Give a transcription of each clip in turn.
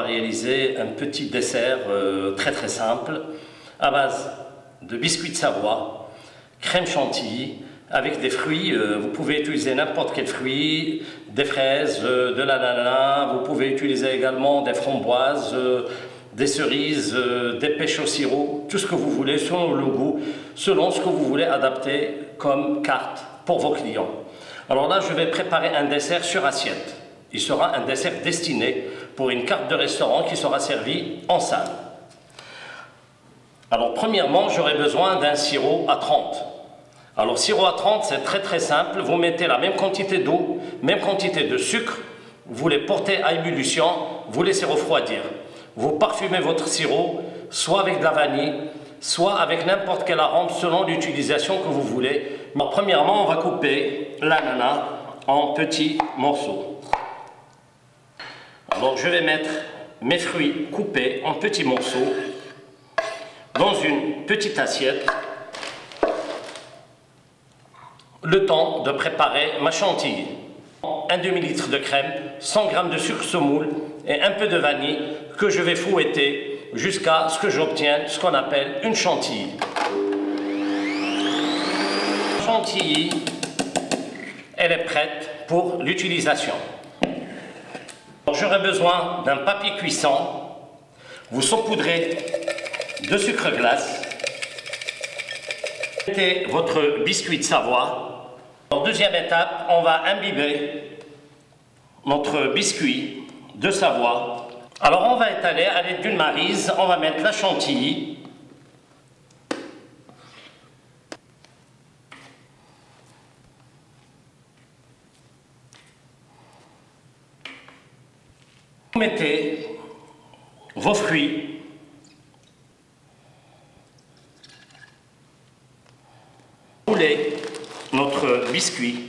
réaliser un petit dessert très simple à base de biscuits de Savoie, crème chantilly, avec des fruits. Vous pouvez utiliser n'importe quel fruit, des fraises, de l'ananas, vous pouvez utiliser également des framboises, des cerises, des pêches au sirop, tout ce que vous voulez, selon le goût, selon ce que vous voulez adapter comme carte pour vos clients. Alors là, je vais préparer un dessert sur assiette. Il sera un dessert destiné pour une carte de restaurant qui sera servie en salle. Alors premièrement, j'aurai besoin d'un sirop à 30. Alors sirop à 30, c'est très simple. Vous mettez la même quantité d'eau, même quantité de sucre, vous les portez à ébullition, vous laissez refroidir. Vous parfumez votre sirop, soit avec de la vanille, soit avec n'importe quel arôme selon l'utilisation que vous voulez. Alors, premièrement, on va couper l'ananas en petits morceaux. Alors je vais mettre mes fruits coupés en petits morceaux dans une petite assiette. Le temps de préparer ma chantilly. Un demi-litre de crème, 100 g de sucre semoule et un peu de vanille que je vais fouetter jusqu'à ce que j'obtienne ce qu'on appelle une chantilly. La chantilly, elle est prête pour l'utilisation. J'aurai besoin d'un papier cuisson. Vous saupoudrez de sucre glace. Mettez votre biscuit de Savoie. En deuxième étape, on va imbiber notre biscuit de Savoie. Alors on va étaler à l'aide d'une maryse, on va mettre la chantilly. Vous mettez vos fruits. Roulez notre biscuit.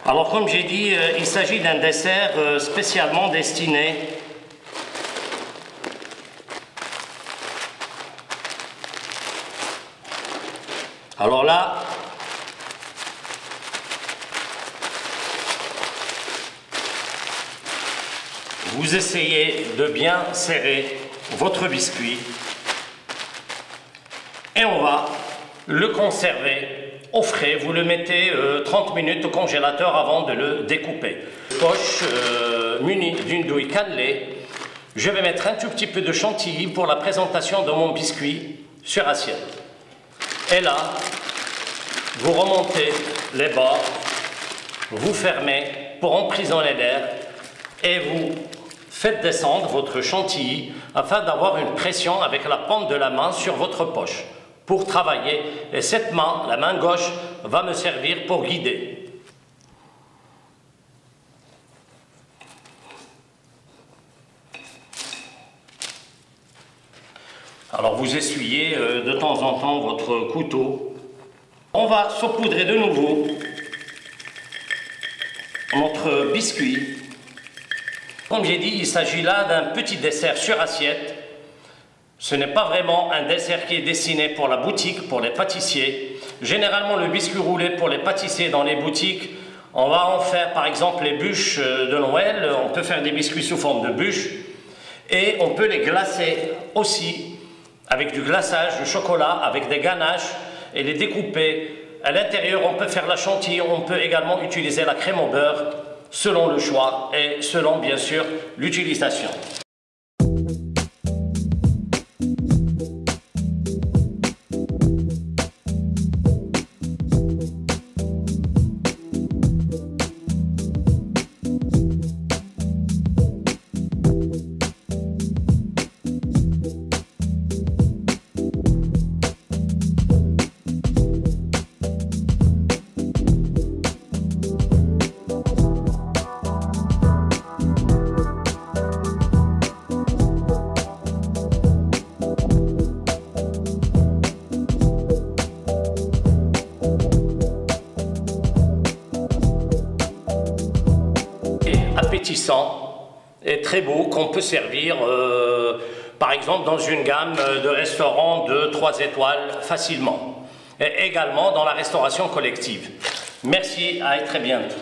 Alors comme j'ai dit, il s'agit d'un dessert spécialement destiné alors là, vous essayez de bien serrer votre biscuit et on va le conserver au frais. Vous le mettez 30 minutes au congélateur avant de le découper. Poche munie d'une douille cannelée. Je vais mettre un tout petit peu de chantilly pour la présentation de mon biscuit sur assiette. Et là, vous remontez les bords, vous fermez pour emprisonner l'air et vous faites descendre votre chantilly afin d'avoir une pression avec la paume de la main sur votre poche pour travailler, et cette main, la main gauche, va me servir pour guider. Alors vous essuyez de temps en temps votre couteau. On va saupoudrer de nouveau notre biscuit. Comme j'ai dit, il s'agit là d'un petit dessert sur assiette. Ce n'est pas vraiment un dessert qui est destiné pour la boutique, pour les pâtissiers. Généralement, le biscuit roulé pour les pâtissiers dans les boutiques, on va en faire par exemple les bûches de Noël. On peut faire des biscuits sous forme de bûches et on peut les glacer aussi avec du glaçage, du chocolat, avec des ganaches et les découper. À l'intérieur, on peut faire la chantilly, on peut également utiliser la crème au beurre selon le choix et selon bien sûr l'utilisation. Appétissant et très beau qu'on peut servir par exemple dans une gamme de restaurants de 3 étoiles facilement et également dans la restauration collective. Merci, à très bientôt.